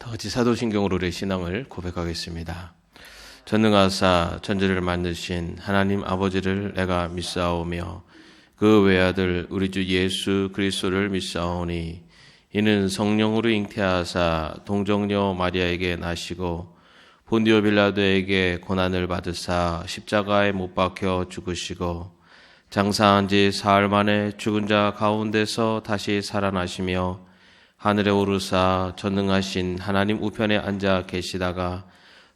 다 같이 사도신경으로 우리의 신앙을 고백하겠습니다. 전능하사 천지를 만드신 하나님 아버지를 내가 믿사오며 그 외아들 우리 주 예수 그리스도를 믿사오니 이는 성령으로 잉태하사 동정녀 마리아에게 나시고 본디오 빌라도에게 고난을 받으사 십자가에 못 박혀 죽으시고 장사한 지 사흘 만에 죽은 자 가운데서 다시 살아나시며 하늘에 오르사 전능하신 하나님 우편에 앉아 계시다가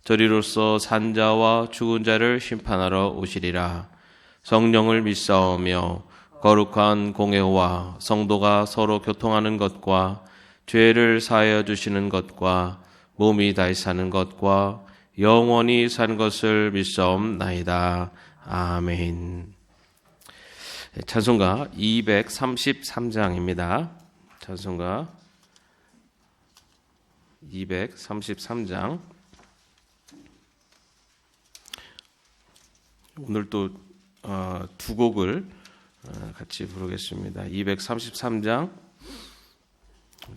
저리로서 산 자와 죽은 자를 심판하러 오시리라. 성령을 믿사오며 거룩한 공회와 성도가 서로 교통하는 것과 죄를 사하여 주시는 것과 몸이 다시 사는 것과 영원히 사는 것을 믿사옵나이다. 아멘. 찬송가 233장입니다. 찬송가 233장. 오늘 또 두 곡을 같이 부르겠습니다. 233장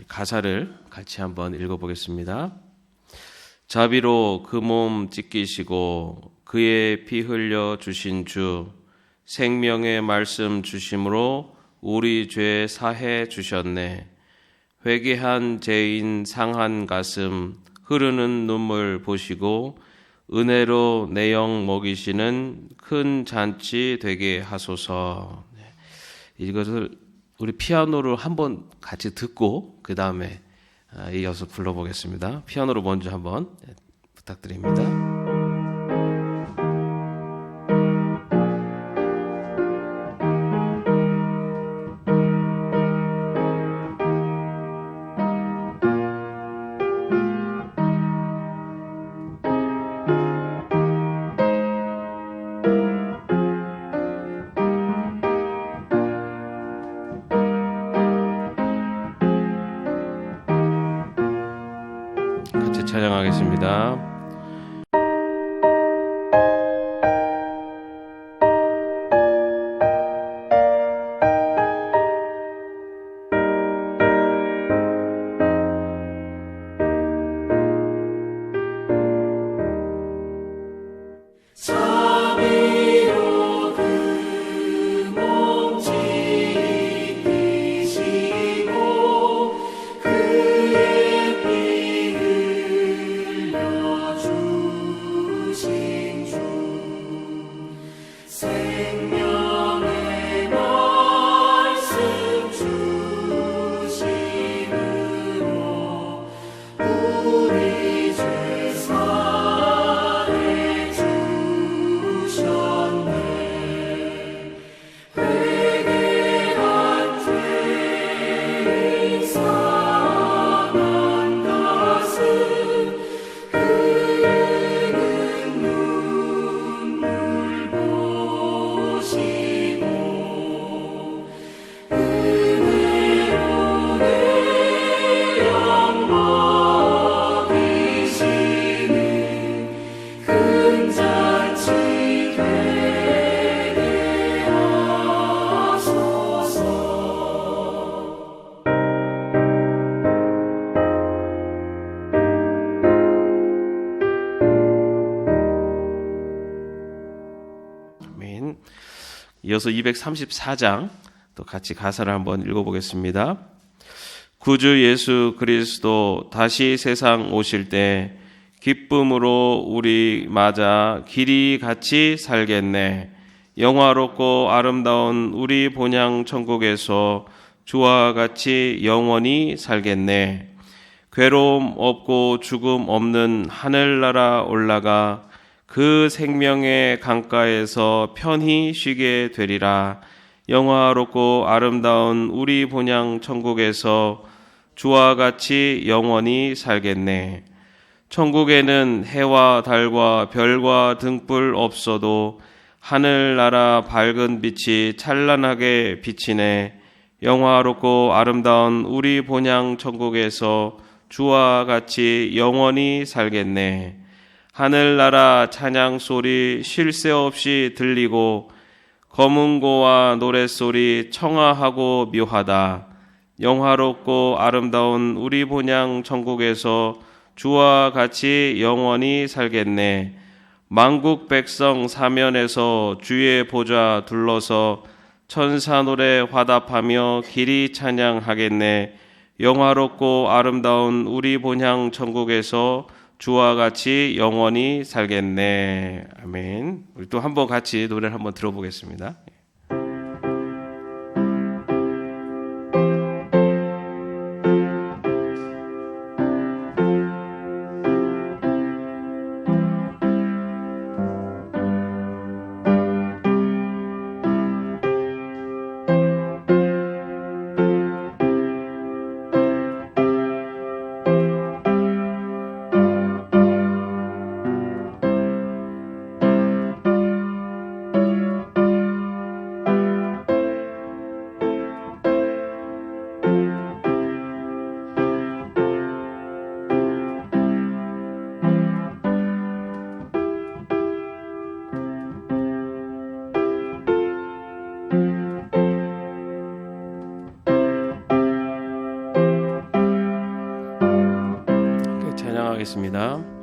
가사를 같이 한번 읽어보겠습니다. 자비로 그 몸 찢기시고 그의 피 흘려 주신 주 생명의 말씀 주심으로 우리 죄 사해 주셨네. 회개한 죄인 상한 가슴 흐르는 눈물 보시고 은혜로 내 영 먹이시는 큰 잔치 되게 하소서. 이것을 우리 피아노로 한번 같이 듣고 그 다음에 이어서 불러보겠습니다. 피아노로 먼저 한번 부탁드립니다. 찬양하겠습니다. 이어서 234장 또 같이 가사를 한번 읽어보겠습니다. 구주 예수 그리스도 다시 세상 오실 때 기쁨으로 우리 맞아 길이 같이 살겠네. 영화롭고 아름다운 우리 본향 천국에서 주와 같이 영원히 살겠네. 괴로움 없고 죽음 없는 하늘나라 올라가 그 생명의 강가에서 편히 쉬게 되리라. 영화롭고 아름다운 우리 본향 천국에서 주와 같이 영원히 살겠네. 천국에는 해와 달과 별과 등불 없어도 하늘나라 밝은 빛이 찬란하게 비치네. 영화롭고 아름다운 우리 본향 천국에서 주와 같이 영원히 살겠네. 하늘나라 찬양 소리 쉴 새 없이 들리고 검은고와 노랫소리 청아하고 묘하다. 영화롭고 아름다운 우리 본향 천국에서 주와 같이 영원히 살겠네. 만국 백성 사면에서 주의 보좌 둘러서 천사 노래 화답하며 길이 찬양하겠네. 영화롭고 아름다운 우리 본향 천국에서 주와 같이 영원히 살겠네. 아멘. 우리 또 한번 같이 노래를 한번 들어보겠습니다. 찬양하겠습니다.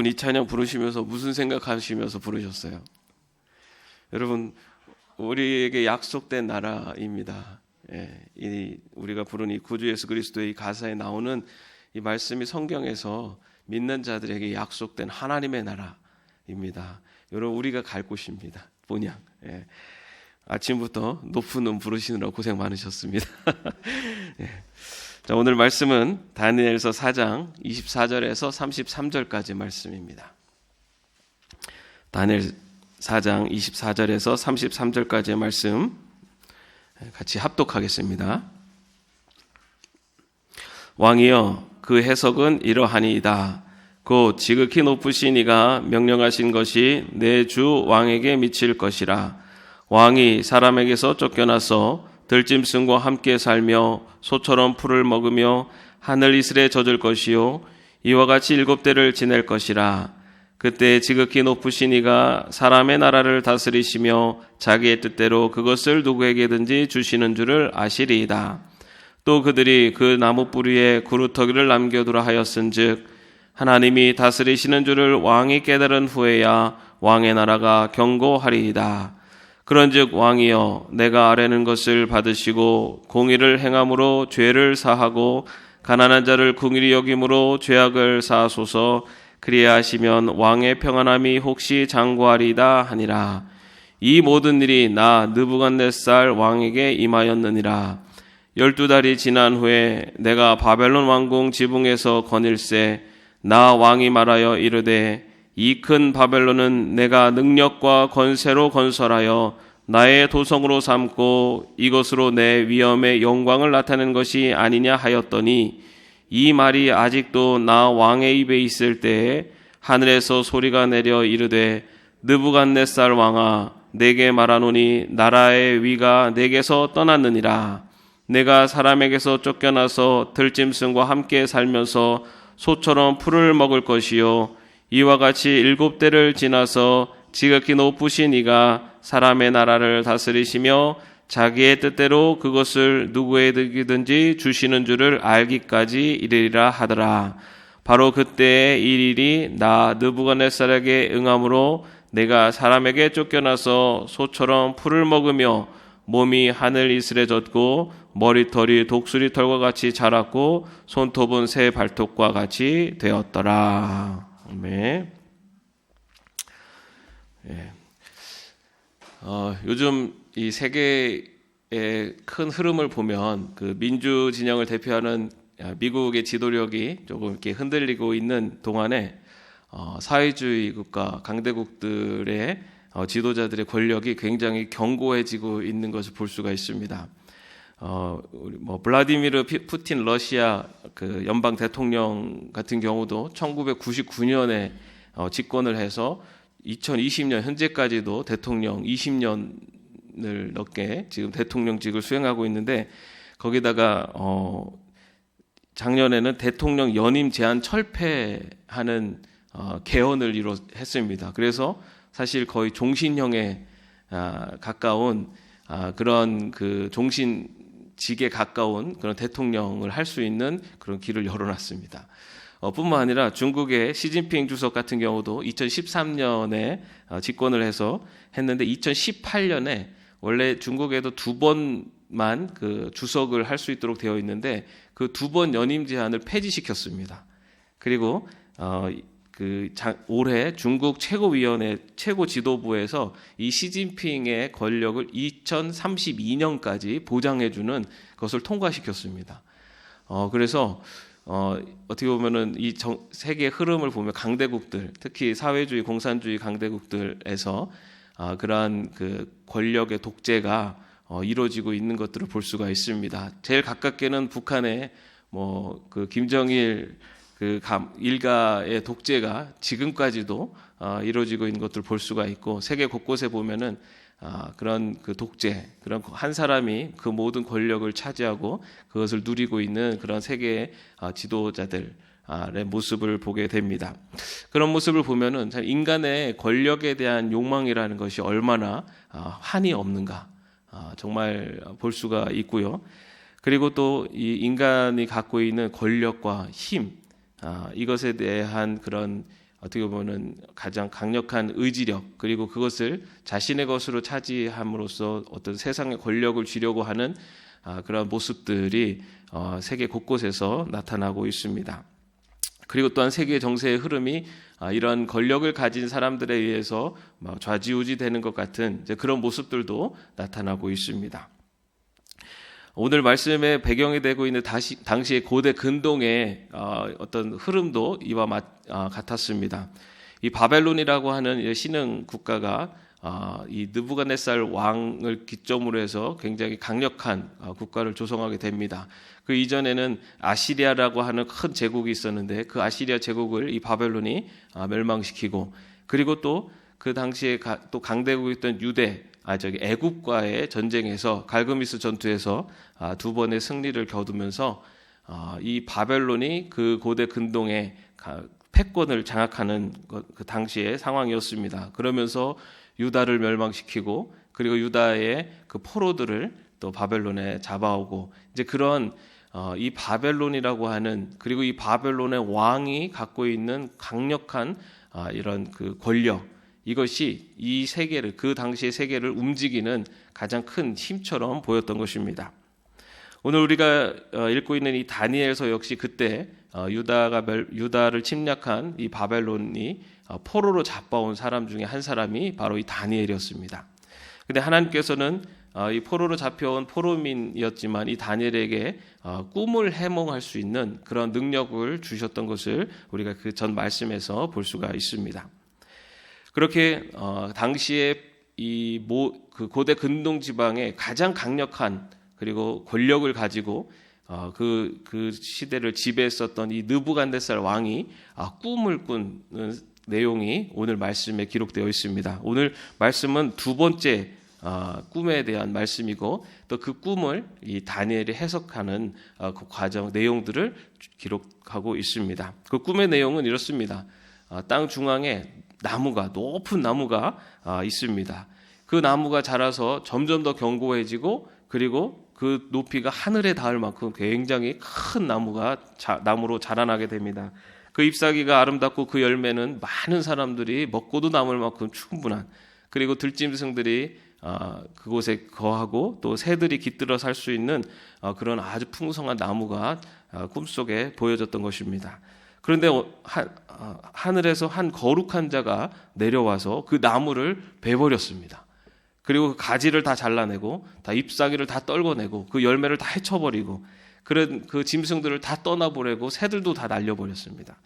여러분 이 찬양 부르시면서 무슨 생각하시면서 부르셨어요? 여러분 우리에게 약속된 나라입니다. 우리가 부른 이 구주 예수 그리스도의 이 가사에 나오는 이 말씀이 성경에서 믿는 자들에게 약속된 하나님의 나라입니다. 여러분 우리가 갈 곳입니다. 본향. 아침부터 높은 음 부르시느라 고생 많으셨습니다. 자, 오늘 말씀은 다니엘서 4장 24절에서 33절까지 말씀입니다. 다니엘 4장 24절에서 33절까지의 말씀 같이 합독하겠습니다. 왕이여, 그 해석은 이러하니이다. 곧 지극히 높으신 이가 명령하신 것이 내 주 왕에게 미칠 것이라. 왕이 사람에게서 쫓겨나서 들짐승과 함께 살며 소처럼 풀을 먹으며 하늘 이슬에 젖을 것이요 이와 같이 7대를 지낼 것이라. 그때 지극히 높으신 이가 사람의 나라를 다스리시며 자기의 뜻대로 그것을 누구에게든지 주시는 줄을 아시리이다. 또 그들이 그 나무 뿌리에 구루터기를 남겨두라 하였은즉 하나님이 다스리시는 줄을 왕이 깨달은 후에야 왕의 나라가 견고하리이다. 그런즉 왕이여, 내가 아뢰는 것을 받으시고 공의를 행함으로 죄를 사하고 가난한 자를 긍휼히 여김으로 죄악을 사하소서. 그리하시면 왕의 평안함이 혹시 장구하리이다 하니라. 이 모든 일이 나 느부갓네살 왕에게 임하였느니라. 12달이 지난 후에 내가 바벨론 왕궁 지붕에서 거닐새 나 왕이 말하여 이르되 이 큰 바벨론은 내가 능력과 권세로 건설하여 나의 도성으로 삼고 이것으로 내 위엄의 영광을 나타낸 것이 아니냐 하였더니 이 말이 아직도 나 왕의 입에 있을 때에 하늘에서 소리가 내려 이르되 느부갓네살 왕아, 내게 말하노니 나라의 위가 내게서 떠났느니라. 내가 사람에게서 쫓겨나서 들짐승과 함께 살면서 소처럼 풀을 먹을 것이요 이와 같이 7대를 지나서 지극히 높으신 이가 사람의 나라를 다스리시며 자기의 뜻대로 그것을 누구에게든지 주시는 줄을 알기까지 이르리라 하더라. 바로 그때의 이 일이 나 느부갓네살에게 응함으로 내가 사람에게 쫓겨나서 소처럼 풀을 먹으며 몸이 하늘 이슬에 젖고 머리털이 독수리털과 같이 자랐고 손톱은 새 발톱과 같이 되었더라. 아멘. 요즘 이 세계의 큰 흐름을 보면 그 민주 진영을 대표하는 미국의 지도력이 조금 이렇게 흔들리고 있는 동안에 사회주의 국가 강대국들의 지도자들의 권력이 굉장히 견고해지고 있는 것을 볼 수가 있습니다. 블라디미르 푸틴 러시아 그 연방 대통령 같은 경우도 1999년에 집권을 해서 2020년 현재까지도 대통령 20년을 넘게 지금 대통령직을 수행하고 있는데 거기다가 작년에는 대통령 연임 제한 철폐하는 개헌을 했습니다. 그래서 사실 거의 종신형에 가까운 그런 그 종신직에 가까운 그런 대통령을 할 수 있는 그런 길을 열어놨습니다. 뿐만 아니라 중국의 시진핑 주석 같은 경우도 2013년에 집권을 해서 했는데 2018년에 원래 중국에도 2번만 그 주석을 할 수 있도록 되어 있는데 그 2번 연임 제한을 폐지시켰습니다. 그리고 올해 중국 최고위원회 최고 지도부에서 이 시진핑의 권력을 2032년까지 보장해주는 것을 통과시켰습니다. 그래서 어떻게 보면은 이 세계 흐름을 보면 강대국들, 특히 사회주의, 공산주의 강대국들에서 그러한 그 권력의 독재가 이루어지고 있는 것들을 볼 수가 있습니다. 제일 가깝게는 북한의 그 김정일 그 일가의 독재가 지금까지도 이루어지고 있는 것들을 볼 수가 있고 세계 곳곳에 보면은 그런 그 독재, 그런 한 사람이 그 모든 권력을 차지하고 그것을 누리고 있는 그런 세계의 지도자들의 모습을 보게 됩니다. 그런 모습을 보면은 참 인간의 권력에 대한 욕망이라는 것이 얼마나 한이 없는가 정말 볼 수가 있고요. 그리고 또 이 인간이 갖고 있는 권력과 힘, 이것에 대한 그런 어떻게 보면 가장 강력한 의지력, 그리고 그것을 자신의 것으로 차지함으로써 어떤 세상의 권력을 쥐려고 하는 그런 모습들이 세계 곳곳에서 나타나고 있습니다. 그리고 또한 세계 정세의 흐름이 이런 권력을 가진 사람들에 의해서 좌지우지되는 것 같은 그런 모습들도 나타나고 있습니다. 오늘 말씀의 배경이 되고 있는 당시의 고대 근동의 어떤 흐름도 이와 같았습니다. 이 바벨론이라고 하는 신흥 국가가 이 느부갓네살 왕을 기점으로 해서 굉장히 강력한 국가를 조성하게 됩니다. 그 이전에는 아시리아라고 하는 큰 제국이 있었는데 그 아시리아 제국을 이 바벨론이 멸망시키고, 그리고 또 그 당시에 또 강대국이었던 애굽과의 전쟁에서 갈그미스 전투에서 두 번의 승리를 거두면서 이 바벨론이 그 고대 근동의 패권을 장악하는 그 당시의 상황이었습니다. 그러면서 유다를 멸망시키고, 그리고 유다의 그 포로들을 또 바벨론에 잡아오고, 이제 그런 이 바벨론이라고 하는, 그리고 이 바벨론의 왕이 갖고 있는 강력한 이런 그 권력, 이것이 이 세계를, 그 당시의 세계를 움직이는 가장 큰 힘처럼 보였던 것입니다. 오늘 우리가 읽고 있는 이 다니엘서 역시 그때 유다를 침략한 이 바벨론이 포로로 잡아온 사람 중에 한 사람이 바로 이 다니엘이었습니다. 근데 하나님께서는 이 포로로 잡혀온 포로민이었지만 이 다니엘에게 꿈을 해몽할 수 있는 그런 능력을 주셨던 것을 우리가 그 전 말씀에서 볼 수가 있습니다. 그렇게 당시에 그 고대 근동 지방의 가장 강력한 그리고 권력을 가지고 그 시대를 지배했었던 이 느부갓네살 왕이 꿈을 꾸는 내용이 오늘 말씀에 기록되어 있습니다. 오늘 말씀은 두 번째 꿈에 대한 말씀이고, 또 그 꿈을 이 다니엘이 해석하는 그 과정 내용들을 기록하고 있습니다. 그 꿈의 내용은 이렇습니다. 땅 중앙에 높은 나무가 있습니다. 그 나무가 자라서 점점 더 견고해지고, 그리고 그 높이가 하늘에 닿을 만큼 굉장히 큰 나무로 자라나게 됩니다. 그 잎사귀가 아름답고 그 열매는 많은 사람들이 먹고도 남을 만큼 충분한, 그리고 들짐승들이 그곳에 거하고 또 새들이 깃들어 살 수 있는 그런 아주 풍성한 나무가 꿈속에 보여졌던 것입니다. 그런데 하늘에서 한 거룩한 자가 내려와서 그 나무를 베버렸습니다. 그리고 그 가지를 다 잘라내고, 다 잎사귀를 다 떨궈내고, 그 열매를 다 헤쳐버리고, 그런 그 짐승들을 다 떠나보내고, 새들도 다 날려버렸습니다.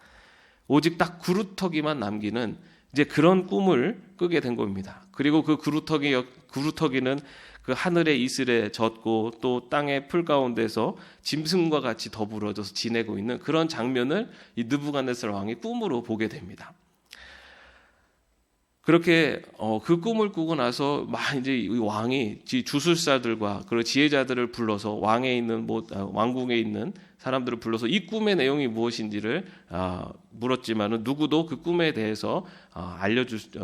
오직 딱 구루터기만 남기는 이제 그런 꿈을 꾸게 된 겁니다. 그리고 그 구루터기는 그 하늘의 이슬에 젖고 또 땅의 풀 가운데서 짐승과 같이 더불어져서 지내고 있는 그런 장면을 이 느부갓네살 왕이 꿈으로 보게 됩니다. 그렇게 그 꿈을 꾸고 나서 이제 이 왕이 주술사들과 그리고 지혜자들을 불러서 왕궁에 있는 사람들을 불러서 이 꿈의 내용이 무엇인지를 물었지만은 누구도 그 꿈에 대해서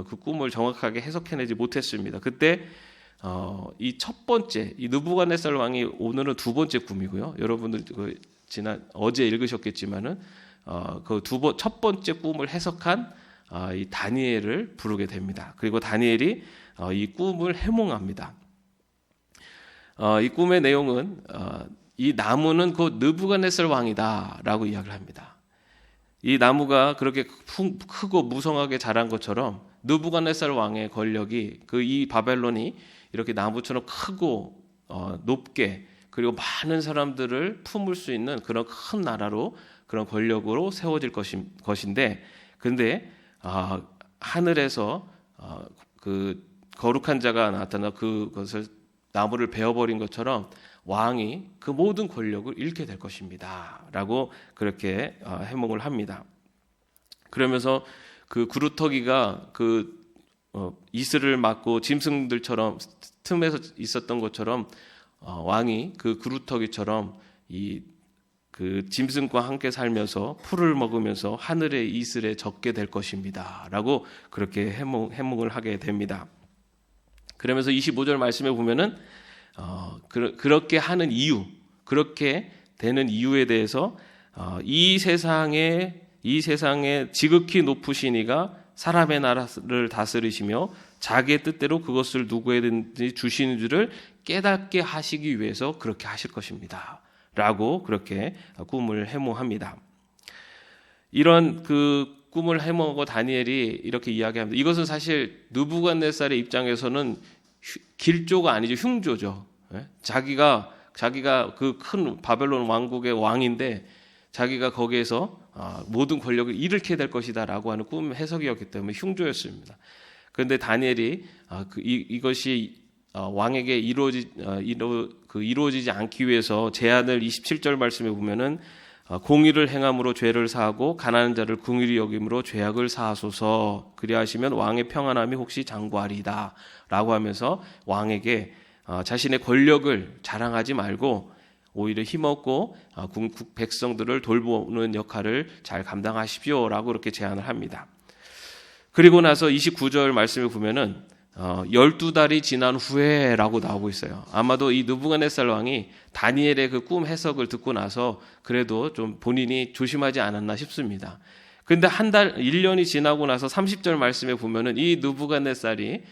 그 꿈을 정확하게 해석해내지 못했습니다. 그때 이 첫 번째, 이 느부갓네살 왕이, 오늘은 두 번째 꿈이고요. 여러분들 어제 읽으셨겠지만은 첫 번째 꿈을 해석한 이 다니엘을 부르게 됩니다. 그리고 다니엘이 이 꿈을 해몽합니다. 이 꿈의 내용은 이 나무는 곧 느부갓네살 왕이다라고 이야기를 합니다. 이 나무가 그렇게 크고 무성하게 자란 것처럼 느부갓네살 왕의 권력이 이 바벨론이 이렇게 나무처럼 크고 높게, 그리고 많은 사람들을 품을 수 있는 그런 큰 나라로, 그런 권력으로 세워질 것인데, 근데 하늘에서 그 거룩한 자가 나타나 그것을 나무를 베어버린 것처럼 왕이 그 모든 권력을 잃게 될 것입니다 라고 그렇게 해몽을 합니다. 그러면서 그 구루터기가 이슬을 막고 짐승들처럼 틈에서 있었던 것처럼 왕이 그 구루터기처럼 그 짐승과 함께 살면서 풀을 먹으면서 하늘의 이슬에 젖게 될 것입니다 라고 그렇게 해몽을 하게 됩니다. 그러면서 25절 말씀에 보면은 그렇게 하는 이유, 그렇게 되는 이유에 대해서 이 세상의 이 세상에 지극히 높으신 이가 사람의 나라를 다스리시며 자기의 뜻대로 그것을 누구에든지 주시는 줄을 깨닫게 하시기 위해서 그렇게 하실 것입니다. 라고 그렇게 꿈을 해몽합니다. 이런 그 꿈을 해몽하고 다니엘이 이렇게 이야기합니다. 이것은 사실 느부갓네살의 입장에서는 길조가 아니죠. 흉조죠. 자기가 그 큰 바벨론 왕국의 왕인데 자기가 거기에서 모든 권력을 잃게 될 것이다 라고 하는 꿈 해석이었기 때문에 흉조였습니다. 그런데 다니엘이 이것이 왕에게 이루어지지 않기 위해서 제안을 27절 말씀에 보면은 공의를 행함으로 죄를 사하고 가난한 자를 긍휼히 여김으로 죄악을 사하소서 그리하시면 왕의 평안함이 혹시 장구하리이다 라고 하면서 왕에게 자신의 권력을 자랑하지 말고 오히려 힘없고 백성들을 돌보는 역할을 잘 감당하십시오 라고 그렇게 제안을 합니다. 그리고 나서 29절 말씀을 보면은 12달이 지난 후에 라고 나오고 있어요. 아마도 이 느부갓네살 왕이 다니엘의 그 꿈 해석을 듣고 나서 그래도 좀 본인이 조심하지 않았나 싶습니다. 그런데 1년이 지나고 나서 30절 말씀에 보면은 이 느부갓네살이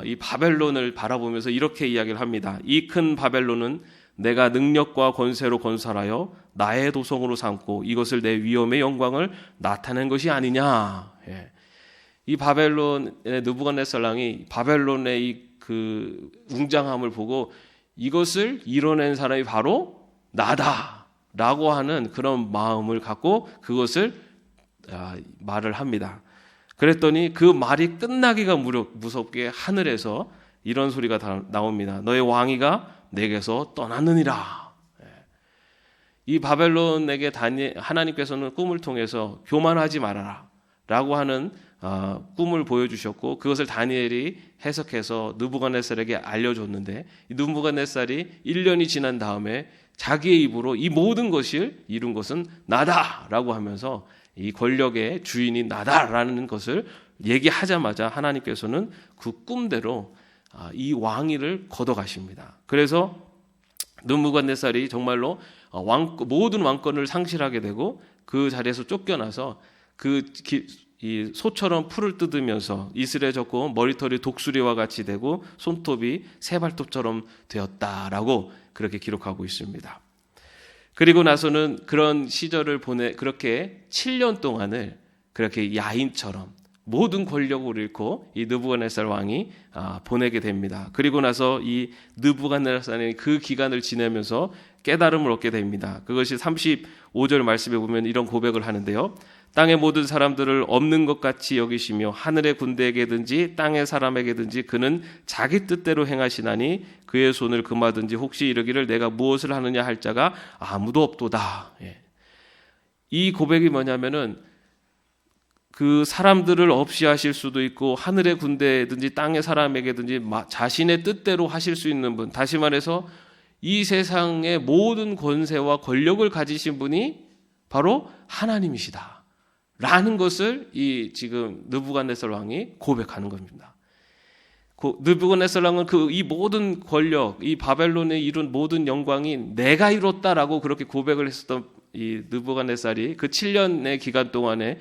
이 바벨론을 바라보면서 이렇게 이야기를 합니다. 이 큰 바벨론은 내가 능력과 권세로 건설하여 나의 도성으로 삼고 이것을 내 위엄의 영광을 나타낸 것이 아니냐. 예. 이 바벨론의 느부갓네살 왕이 바벨론의 이 그 웅장함을 보고 이것을 이뤄낸 사람이 바로 나다라고 하는 그런 마음을 갖고 그것을 말을 합니다. 그랬더니 그 말이 끝나기가 무섭게 하늘에서 이런 소리가 나옵니다. 너의 왕위가 내게서 떠났느니라. 이 바벨론에게 하나님께서는 꿈을 통해서 교만하지 말아라 라고 하는 꿈을 보여주셨고 그것을 다니엘이 해석해서 느부갓네살에게 알려줬는데 이 느부갓네살이 1년이 지난 다음에 자기의 입으로 이 모든 것을 이룬 것은 나다라고 하면서 이 권력의 주인이 나다라는 것을 얘기하자마자 하나님께서는 그 꿈대로 이 왕위를 걷어가십니다. 그래서 느부갓네살이 정말로 모든 왕권을 상실하게 되고 그 자리에서 쫓겨나서 이 소처럼 풀을 뜯으면서 이슬에 젖고 머리털이 독수리와 같이 되고 손톱이 새발톱처럼 되었다라고 그렇게 기록하고 있습니다. 그리고 나서는 그런 시절을 그렇게 7년 동안을 그렇게 야인처럼 모든 권력을 잃고 이 느부갓네살 왕이 보내게 됩니다. 그리고 나서 이 느부갓네살이 그 기간을 지내면서 깨달음을 얻게 됩니다. 그것이 35절 말씀에 보면 이런 고백을 하는데요. 땅의 모든 사람들을 없는 것 같이 여기시며 하늘의 군대에게든지 땅의 사람에게든지 그는 자기 뜻대로 행하시나니 그의 손을 금하든지 혹시 이르기를 내가 무엇을 하느냐 할 자가 아무도 없도다. 이 고백이 뭐냐면은 그 사람들을 없이 하실 수도 있고 하늘의 군대든지 땅의 사람에게든지 자신의 뜻대로 하실 수 있는 분, 다시 말해서 이 세상의 모든 권세와 권력을 가지신 분이 바로 하나님이시다 라는 것을 이 지금 느부갓네살 왕이 고백하는 겁니다. 느부갓네살 왕은 이 모든 권력, 이 바벨론에 이룬 모든 영광이 내가 이뤘다라고 그렇게 고백을 했었던 이 느부갓네살이 그 7년의 기간 동안에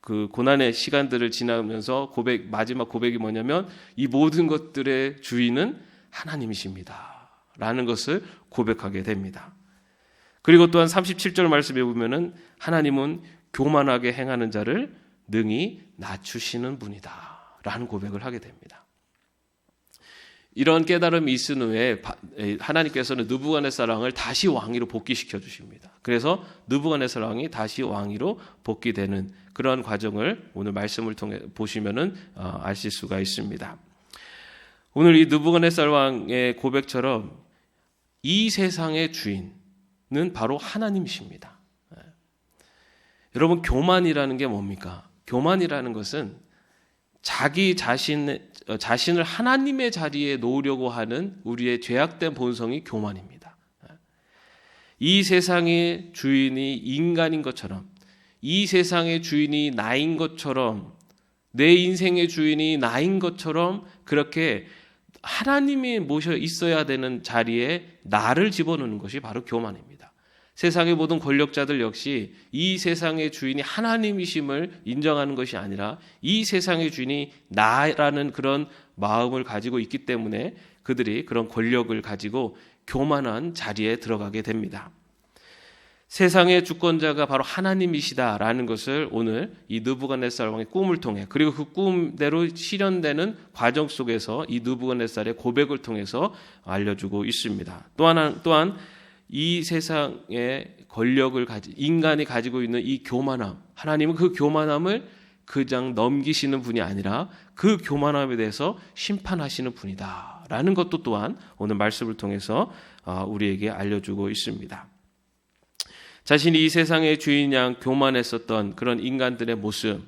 그 고난의 시간들을 지나면서 마지막 고백이 뭐냐면 이 모든 것들의 주인은 하나님이십니다 라는 것을 고백하게 됩니다. 그리고 또한 37절 말씀에 보면은 하나님은 교만하게 행하는 자를 능히 낮추시는 분이다 라는 고백을 하게 됩니다. 이런 깨달음이 있은 후에 하나님께서는 느부갓네살 왕을 다시 왕위로 복귀시켜 주십니다. 그래서 느부갓네살 왕이 다시 왕위로 복귀되는 그런 과정을 오늘 말씀을 통해 보시면은 아실 수가 있습니다. 오늘 이 느부갓네살 왕의 고백처럼 이 세상의 주인은 바로 하나님이십니다. 여러분, 교만이라는 게 뭡니까? 교만이라는 것은 자기 자신을 하나님의 자리에 놓으려고 하는 우리의 죄악된 본성이 교만입니다. 이 세상의 주인이 인간인 것처럼, 이 세상의 주인이 나인 것처럼, 내 인생의 주인이 나인 것처럼 그렇게 하나님이 모셔 있어야 되는 자리에 나를 집어넣는 것이 바로 교만입니다. 세상의 모든 권력자들 역시 이 세상의 주인이 하나님이심을 인정하는 것이 아니라 이 세상의 주인이 나라는 그런 마음을 가지고 있기 때문에 그들이 그런 권력을 가지고 교만한 자리에 들어가게 됩니다. 세상의 주권자가 바로 하나님이시다라는 것을 오늘 이 느부갓네살 왕의 꿈을 통해, 그리고 그 꿈대로 실현되는 과정 속에서 이 느부갓네살의 고백을 통해서 알려주고 있습니다. 또한 이 세상의 권력을 인간이 가지고 있는 이 교만함, 하나님은 그 교만함을 그냥 넘기시는 분이 아니라 그 교만함에 대해서 심판하시는 분이다 라는 것도 또한 오늘 말씀을 통해서 우리에게 알려주고 있습니다. 자신이 이 세상의 주인 양 교만했었던 그런 인간들의 모습,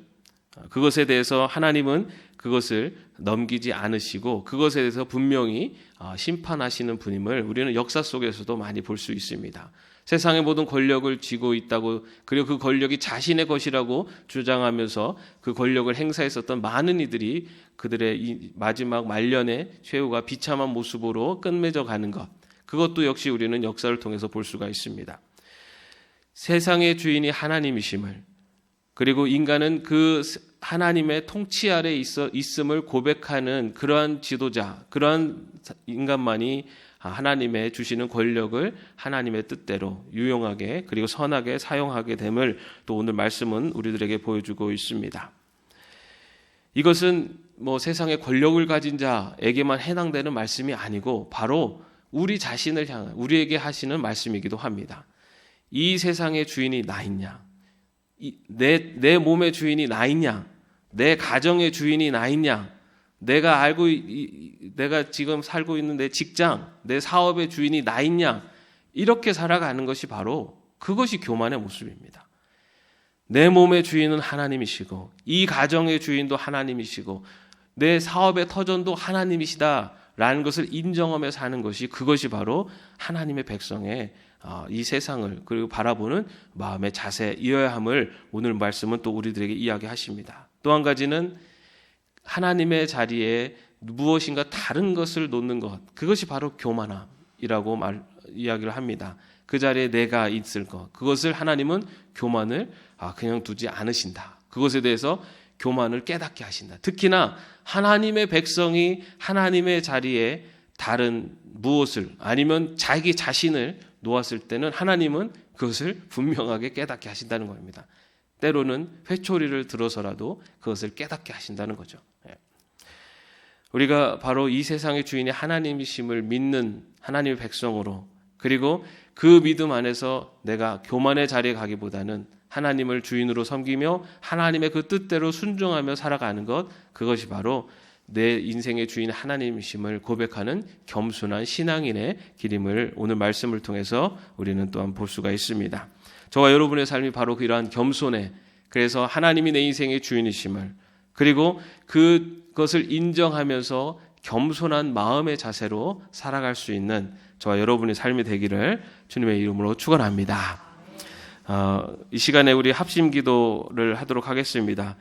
그것에 대해서 하나님은 그것을 넘기지 않으시고 그것에 대해서 분명히 심판하시는 분임을 우리는 역사 속에서도 많이 볼 수 있습니다. 세상의 모든 권력을 쥐고 있다고, 그리고 그 권력이 자신의 것이라고 주장하면서 그 권력을 행사했었던 많은 이들이 그들의 이 마지막 말년의 최후가 비참한 모습으로 끝맺어 가는 것, 그것도 역시 우리는 역사를 통해서 볼 수가 있습니다. 세상의 주인이 하나님이심을, 그리고 인간은 그 하나님의 통치 아래 있음을 고백하는 그러한 지도자, 그러한 인간만이 하나님의 주시는 권력을 하나님의 뜻대로 유용하게 그리고 선하게 사용하게 됨을 또 오늘 말씀은 우리들에게 보여주고 있습니다. 이것은 세상의 권력을 가진 자에게만 해당되는 말씀이 아니고 바로 우리 자신을 향한, 우리에게 하시는 말씀이기도 합니다. 이 세상의 주인이 나 있냐? 내 몸의 주인이 나 있냐? 내 가정의 주인이 나 있냐? 내가 지금 살고 있는 내 직장, 내 사업의 주인이 나 있냐? 이렇게 살아가는 것이 바로 그것이 교만의 모습입니다. 내 몸의 주인은 하나님이시고 이 가정의 주인도 하나님이시고 내 사업의 터전도 하나님이시다라는 것을 인정하며 사는 것이, 그것이 바로 하나님의 백성의 이 세상을 그리고 바라보는 마음의 자세이어야 함을 오늘 말씀은 또 우리들에게 이야기하십니다. 또 한 가지는 하나님의 자리에 무엇인가 다른 것을 놓는 것, 그것이 바로 교만함이라고 이야기를 합니다. 그 자리에 내가 있을 것, 그것을 하나님은 교만을 그냥 두지 않으신다. 그것에 대해서 교만을 깨닫게 하신다. 특히나 하나님의 백성이 하나님의 자리에 다른 무엇을 아니면 자기 자신을 놓았을 때는 하나님은 그것을 분명하게 깨닫게 하신다는 겁니다. 때로는 회초리를 들어서라도 그것을 깨닫게 하신다는 거죠. 우리가 바로 이 세상의 주인이 하나님이심을 믿는 하나님의 백성으로, 그리고 그 믿음 안에서 내가 교만의 자리에 가기보다는 하나님을 주인으로 섬기며 하나님의 그 뜻대로 순종하며 살아가는 것, 그것이 바로 내 인생의 주인 하나님이심을 고백하는 겸손한 신앙인의 길임을 오늘 말씀을 통해서 우리는 또한 볼 수가 있습니다. 저와 여러분의 삶이 바로 이러한 겸손에, 그래서 하나님이 내 인생의 주인이심을, 그리고 그것을 인정하면서 겸손한 마음의 자세로 살아갈 수 있는 저와 여러분의 삶이 되기를 주님의 이름으로 축원합니다. 이 시간에 우리 합심 기도를 하도록 하겠습니다.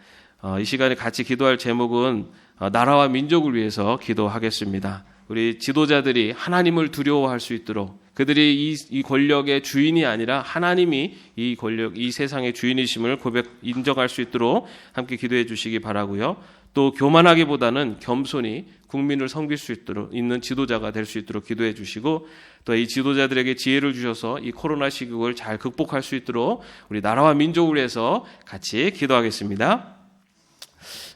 이 시간에 같이 기도할 제목은 나라와 민족을 위해서 기도하겠습니다. 우리 지도자들이 하나님을 두려워할 수 있도록, 그들이 이 권력의 주인이 아니라 하나님이 이 권력, 이 세상의 주인이심을 인정할 수 있도록 함께 기도해 주시기 바라고요. 또 교만하기보다는 겸손히 국민을 섬길 수 있도록 있는 지도자가 될 수 있도록 기도해 주시고, 또 이 지도자들에게 지혜를 주셔서 이 코로나 시국을 잘 극복할 수 있도록 우리 나라와 민족을 위해서 같이 기도하겠습니다.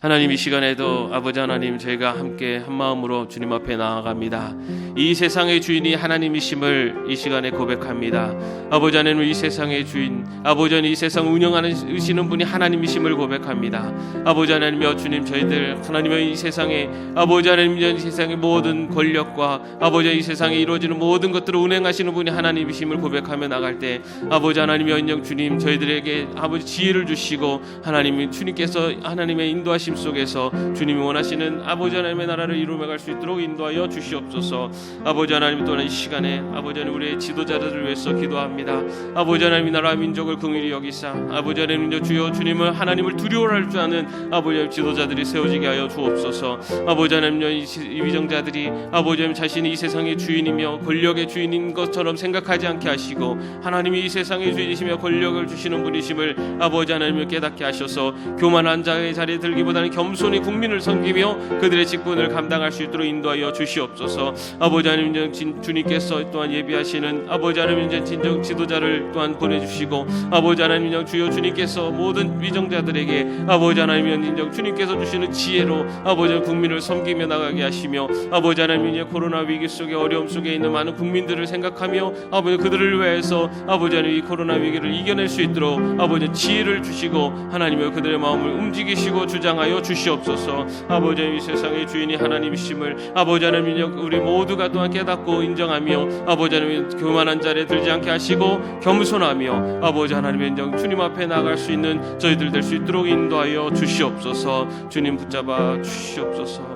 하나님, 이 시간에도 아버지 하나님, 저희가 함께 한 마음으로 주님 앞에 나아갑니다. 이 세상의 주인이 하나님이심을 이 시간에 고백합니다. 아버지 하나님, 이 세상의 주인, 아버지 하나님, 이 세상을 운영하시는 분이 하나님이심을 고백합니다. 아버지 하나님이여 주님, 저희들 하나님의 이 세상에, 아버지 하나님, 이 세상의 모든 권력과 아버지 이 세상에 이루어지는 모든 것들을 운행하시는 분이 하나님이심을 고백하며 나갈 때, 아버지 하나님이여 인정 주님, 저희들에게 아버지 지혜를 주시고 하나님, 주님께서 하나님의 인도하심 속에서 주님이 원하시는 아버지 하나님의 나라를 이루어갈 수 있도록 인도하여 주시옵소서. 아버지 하나님, 또한 이 시간에 아버지 하나님 우리의 지도자들을 위해서 기도합니다. 아버지 하나님, 나라 민족을 긍휼히 여기사 아버지 하나님 주여 주님을 하나님을 두려워할 줄 아는 아버지 하나님 지도자들이 세워지게 하여 주옵소서. 아버지 하나님, 이 위정자들이 아버지 하나님 자신이 이 세상의 주인이며 권력의 주인인 것처럼 생각하지 않게 하시고 하나님이 이 세상의 주인이시며 권력을 주시는 분이심을 아버지 하나님을 깨닫게 하셔서 교만한 자의 자리에 들기보다는 겸손히 국민을 섬기며 그들의 직분을 감당할 수 있도록 인도하여 주시옵소서. 아버지 하나님, 주님께서 또한 예비하시는 아버지 하나님 진정 지도자를 또한 보내주시고 아버지 하나님 주여 주님께서 모든 위정자들에게 아버지 하나님 인정 주님께서 주시는 지혜로 아버지 국민을 섬기며 나가게 하시며 아버지 하나님 코로나 위기 속에 어려움 속에 있는 많은 국민들을 생각하며 아버지 그들을 위해서 아버지 하나님 이 코로나 위기를 이겨낼 수 있도록 아버지 지혜를 주시고 하나님의 그들의 마음을 움직이시고 주장하여 주시옵소서. 아버지 하나님 이 세상의 주인이 하나님이심을 아버지 하나님 우리 모두가 또한 깨닫고 인정하며 아버지 하나님 교만한 자리에 들지 않게 하시고 겸손하며 아버지 하나님의 인정 주님 앞에 나갈 수 있는 저희들 될 수 있도록 인도하여 주시옵소서. 주님 붙잡아 주시옵소서.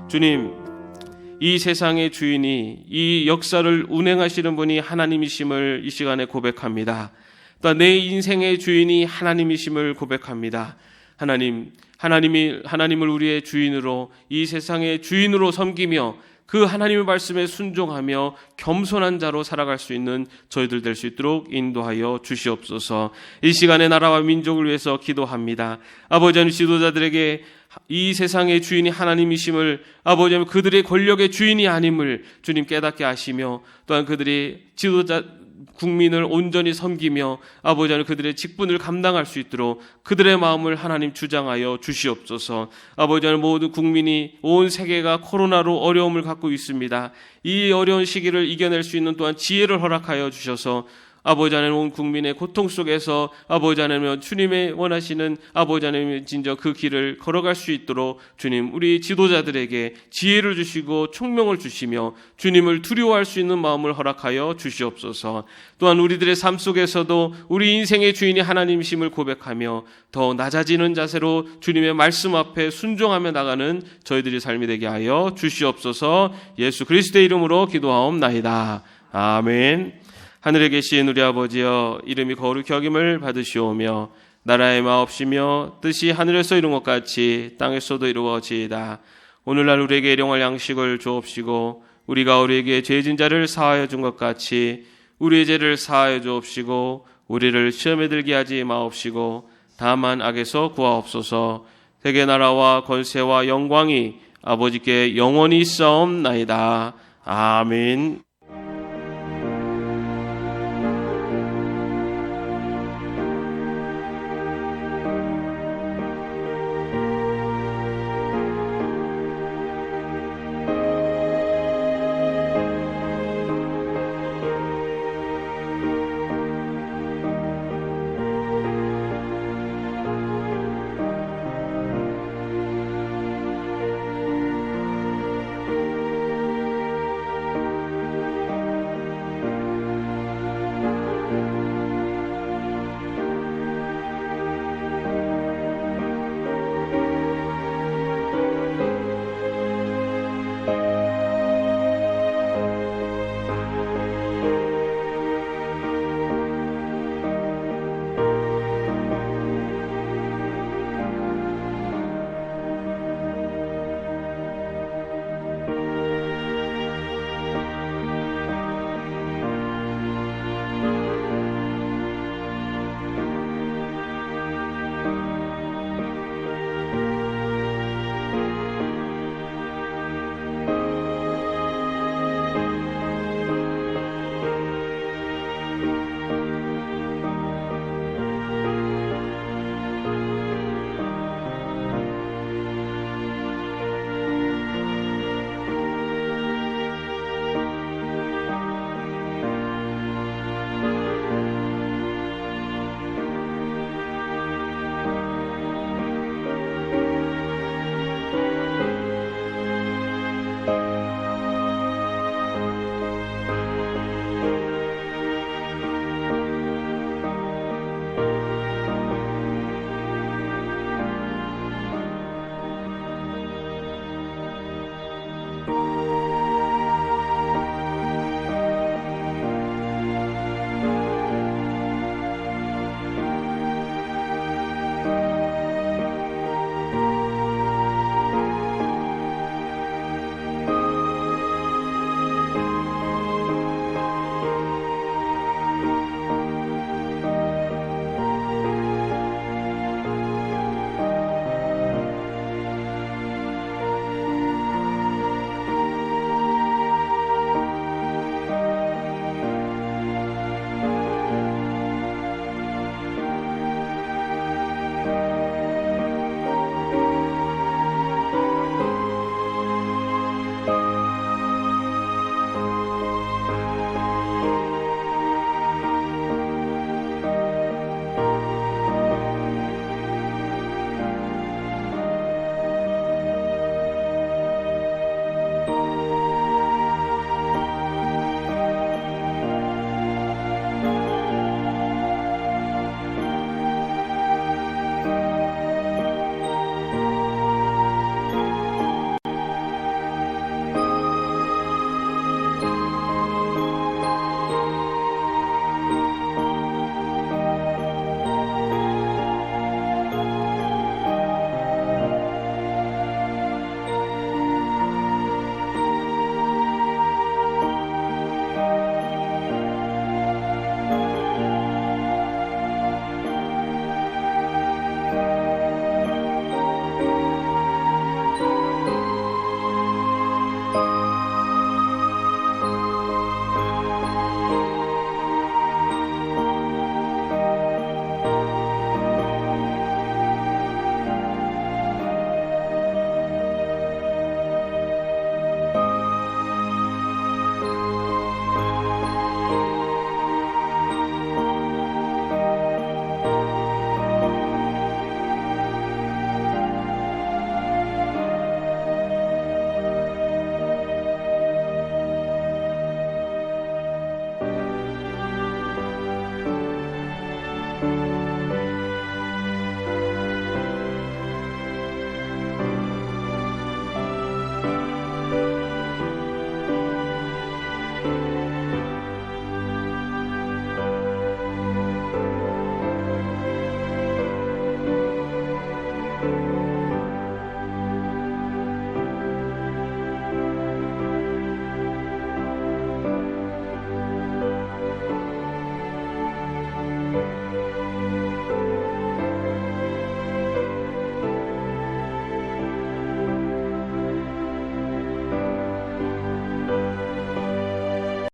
주님, 이 세상의 주인이 이 역사를 운행하시는 분이 하나님이심을 이 시간에 고백합니다. 또 내 인생의 주인이 하나님이심을 고백합니다. 하나님을 우리의 주인으로 이 세상의 주인으로 섬기며 그 하나님의 말씀에 순종하며 겸손한 자로 살아갈 수 있는 저희들 될 수 있도록 인도하여 주시옵소서. 이 시간에 나라와 민족을 위해서 기도합니다. 아버지 하나님, 지도자들에게 이 세상의 주인이 하나님이심을 아버지 하나님 그들의 권력의 주인이 아님을 주님 깨닫게 하시며 또한 그들이 지도자 국민을 온전히 섬기며 아버지 하나님 그들의 직분을 감당할 수 있도록 그들의 마음을 하나님 주장하여 주시옵소서. 아버지 하나님 모든 국민이 온 세계가 코로나로 어려움을 갖고 있습니다. 이 어려운 시기를 이겨낼 수 있는 또한 지혜를 허락하여 주셔서 아버지 하나님 온 국민의 고통 속에서 아버지 하나님 주님의 원하시는 아버지 하나님의 진정 그 길을 걸어갈 수 있도록 주님 우리 지도자들에게 지혜를 주시고 총명을 주시며 주님을 두려워할 수 있는 마음을 허락하여 주시옵소서. 또한 우리들의 삶 속에서도 우리 인생의 주인이 하나님이심을 고백하며 더 낮아지는 자세로 주님의 말씀 앞에 순종하며 나가는 저희들의 삶이 되게 하여 주시옵소서. 예수 그리스도의 이름으로 기도하옵나이다. 아멘. 하늘에 계신 우리 아버지여, 이름이 거룩히 여김을 받으시오며 나라의 마옵시며 뜻이 하늘에서 이룬 것 같이 땅에서도 이루어지이다. 오늘날 우리에게 일용할 양식을 주옵시고 우리가 우리에게 죄진 자를 사하여 준 것 같이 우리의 죄를 사하여 주옵시고 우리를 시험에 들게 하지 마옵시고 다만 악에서 구하옵소서. 세계 나라와 권세와 영광이 아버지께 영원히 있사옵나이다. 아멘.